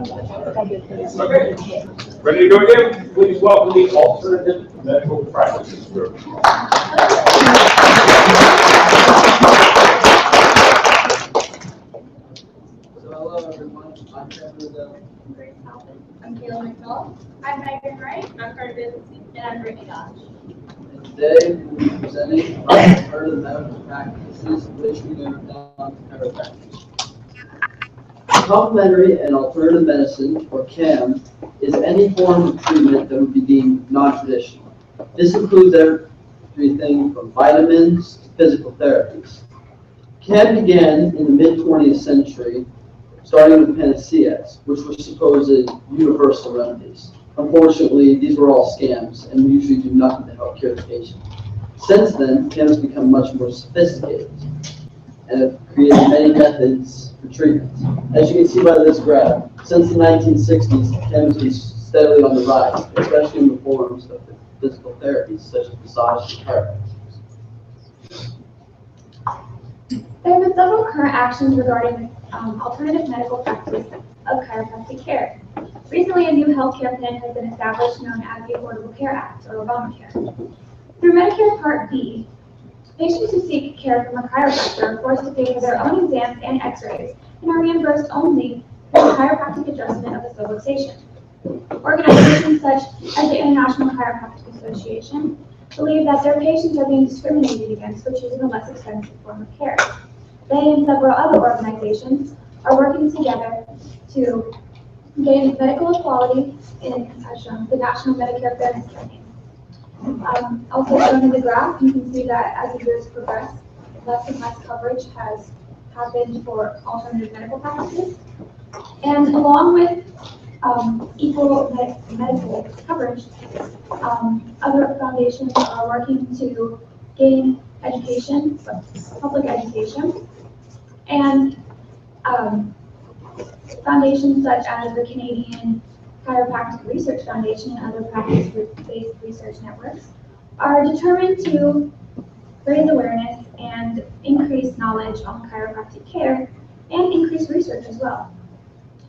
Okay. Ready to go again? Please welcome the alternative medical practices group. Hello everyone, I'm Sem2. I'm Kayla McDowell. I'm Megan Wright. I'm Carter Billingsley. And I'm Brittany Dodge. And today we'll be presenting alternative medical practices, which we narrowed down to chiropractic. Complementary and alternative medicine, or CAM, is any form of treatment that would be deemed non-traditional. This includes everything from vitamins to physical therapies. CAM began in the mid-20th century, starting with panaceas, which were supposed universal remedies. Unfortunately, these were all scams and usually do nothing to help cure the patient. Since then, CAM has become much more sophisticated and have created many methods for treatment. As you can see by this graph, since the 1960s, CAM has been steadily on the rise, especially in the forms of physical therapies such as massage and chiropractic. There have been several current actions regarding alternative medical practice of chiropractic care. Recently, a new healthcare plan has been established known as the Affordable Care Act, or Obamacare. Through Medicare Part B, patients who seek care from a chiropractor are forced to pay for their own exams and x-rays and are reimbursed only for the chiropractic adjustment of a subluxation. Organizations such as the International Chiropractic Association believe that their patients are being discriminated against for choosing a less expensive form of care. They and several other organizations are working together to gain medical equality in, as shown, the National Medicare Fairness Campaign. Also shown in the graph, you can see that as the years progress, less and less coverage has happened for alternative medical practices. And along with equal medical coverage, other foundations are working to gain education, public education, and foundations such as the Canadian Chiropractic Research Foundation and other practice-based research networks are determined to raise awareness and increase knowledge on chiropractic care and increase research as well.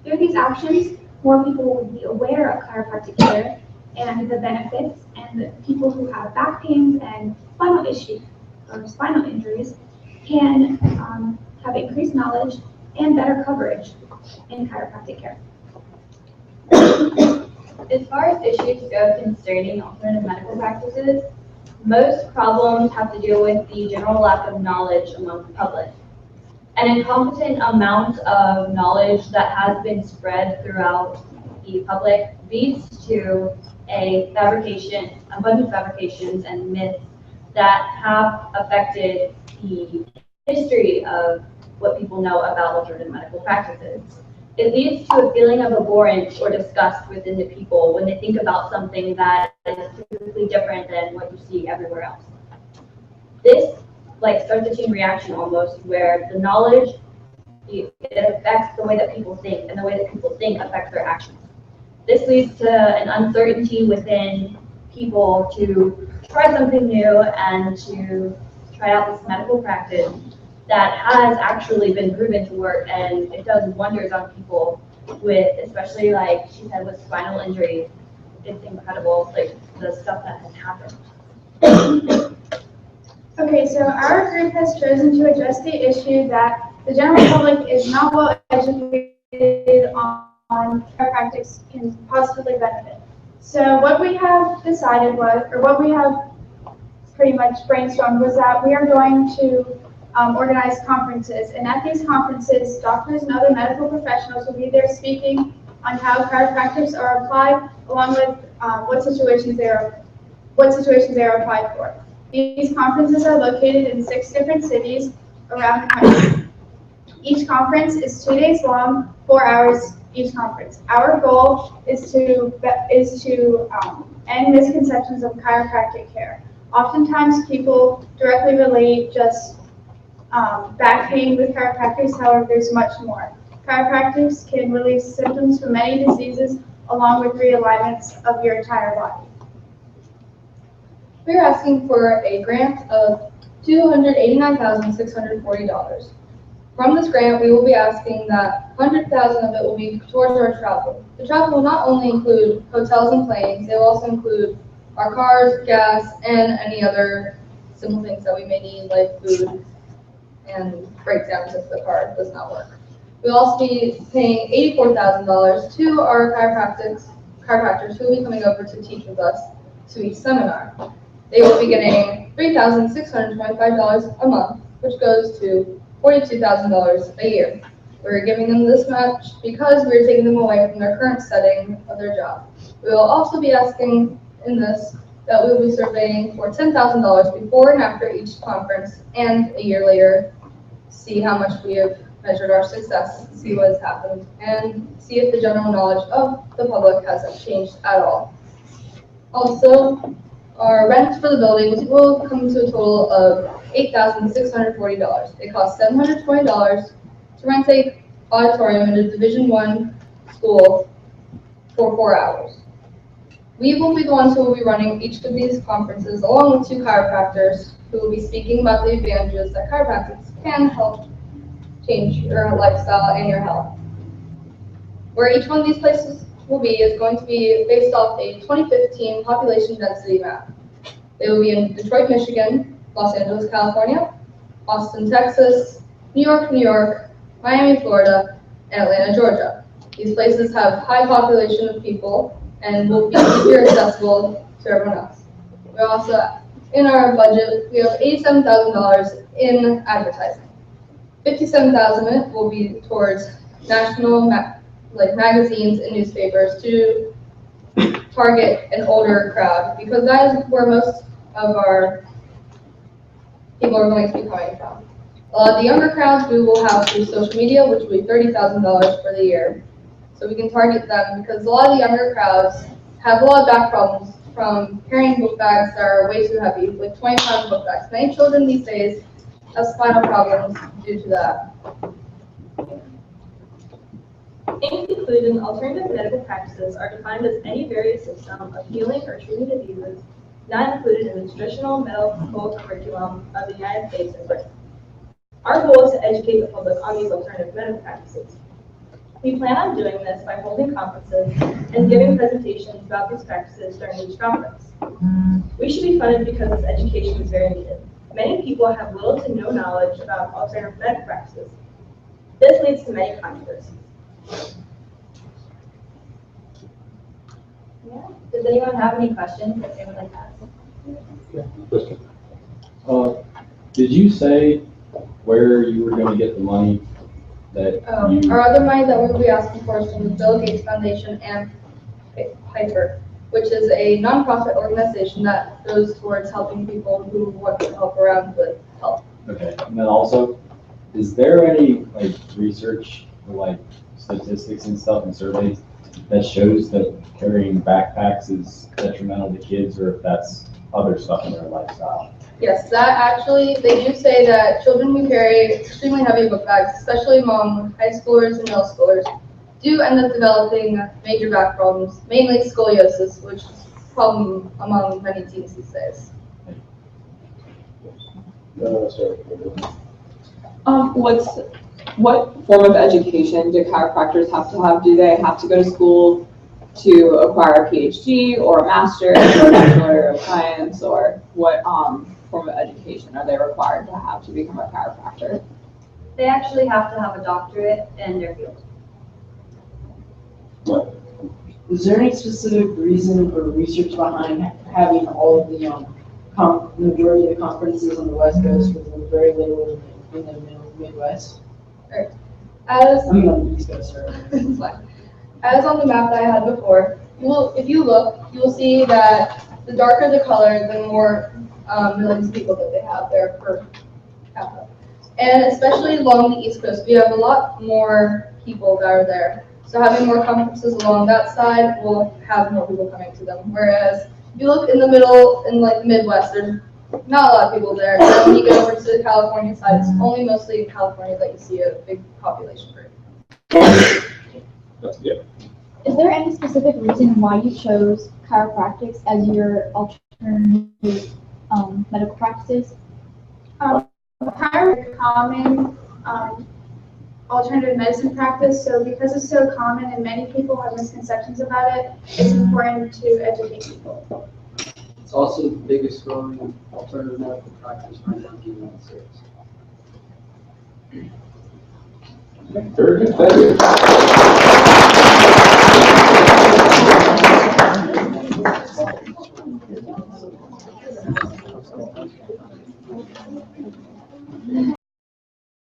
Through these actions, more people will be aware of chiropractic care and the benefits, and the people who have back pains and spinal issues or spinal injuries can have increased knowledge and better coverage in chiropractic care. As far as issues go concerning alternative medical practices, most problems have to do with the general lack of knowledge among the public. An incompetent amount of knowledge that has been spread throughout the public leads to a bunch of fabrications and myths that have affected the history of what people know about alternative medical practices. It leads to a feeling of abhorrence or disgust within the people when they think about something that is typically different than what you see everywhere else. This starts a chain reaction almost, where the knowledge, it affects the way that people think, and the way that people think affects their actions. This leads to an uncertainty within people to try something new and to try out this medical practice that has actually been proven to work, and it does wonders on people with, especially like she said, with spinal injuries. It's incredible, the stuff that has happened. Okay, so our group has chosen to address the issue that the general public is not well educated on chiropractic can positively benefit. So what we have decided was, or what we have pretty much brainstormed, was that we are going to organize conferences, and at these conferences, doctors and other medical professionals will be there speaking on how chiropractics are applied, along with what situations they are applied for. These conferences are located in 6 different cities around the country. Each conference is 2 days long, 4 hours each conference. Our goal is to end misconceptions of chiropractic care. Oftentimes, people directly relate just back pain with chiropractics. However, there's much more. Chiropractics can relieve symptoms from many diseases, along with realignments of your entire body. We're asking for a grant of $289,640. From this grant, we will be asking that 100,000 of it will be towards our travel. The travel will not only include hotels and planes, it will also include our cars, gas, and any other simple things that we may need, like food and breakdowns if the car does not work. We'll also be paying $84,000 to our chiropractors who will be coming over to teach with us to each seminar. They will be getting $3,625 a month, which goes to $42,000 a year. We're giving them this much because we're taking them away from their current setting of their job. We will also be asking in this that we will be surveying for $10,000 before and after each conference, and a year later, see how much we have measured our success, see what has happened, and see if the general knowledge of the public hasn't changed at all. Also, our rent for the building will come to a total of $8,640. It costs $720 to rent a auditorium in a Division I school for 4 hours. We will be the ones who will be running each of these conferences, along with 2 chiropractors who will be speaking about the advantages that chiropractics can help change your lifestyle and your health. Where each one of these places will be is going to be based off a 2015 population density map. They will be in Detroit, Michigan, Los Angeles, California, Austin, Texas, New York, Miami, Florida, and Atlanta, Georgia. These places have high population of people and will be easier accessible to everyone else. We also, in our budget, we have $87,000 in advertising. $57,000 of it will be towards national magazines and newspapers to target an older crowd, because that is where most of our people are going to be coming from. The younger crowds we will have through social media, which will be $30,000 for the year. So we can target them because a lot of the younger crowds have a lot of back problems from carrying book bags that are way too heavy, like 20-pound book bags. Many children these days have spinal problems due to that. In conclusion, alternative medical practices are defined as any various system of healing or treating diseases not included in the traditional medical curriculum of the United States and Britain. Our goal is to educate the public on these alternative medical practices. We plan on doing this by holding conferences and giving presentations about these practices during each conference. We should be funded because this education is very needed. Many people have little to no knowledge about alternative medical practices. This leads to many controversies. Yeah. Does anyone have any questions that they would like to ask? Did you say where you were going to get the money that you... Our other money that we will be asking for is from the Bill Gates Foundation and Piper, which is a nonprofit organization that goes towards helping people who want to help around with health. Okay, and then also, is there any research or statistics and stuff and surveys that shows that carrying backpacks is detrimental to kids, or if that's other stuff in their lifestyle? Yes, that actually, they do say that children who carry extremely heavy book bags, especially among high schoolers and middle schoolers, do end up developing major back problems, mainly scoliosis, which is a problem among many teens these days. What form of education do chiropractors have to have? Do they have to go to school to acquire a PhD or a master's or a bachelor of science, or what form of education are they required to have to become a chiropractor? They actually have to have a doctorate in their field. Is there any specific reason or research behind having all of the majority of the conferences on the West Coast with very little in the Midwest? On the East Coast, sorry. As on the map that I had before, if you look, you will see that the darker the color, the more millions of people that they have there per capita. And especially along the East Coast, we have a lot more people that are there. So having more conferences along that side will have more people coming to them. Whereas if you look in the middle, in the Midwest, there's not a lot of people there. And when you get over to the California side, it's only mostly in California that you see a big population group. That's good. Is there any specific reason why you chose chiropractics as your alternative medical practices? Chiropractic is common alternative medicine practice. So because it's so common and many people have misconceptions about it, it's important to educate people. It's also the biggest growing alternative medical practice right now in the United States. Very good, thank you.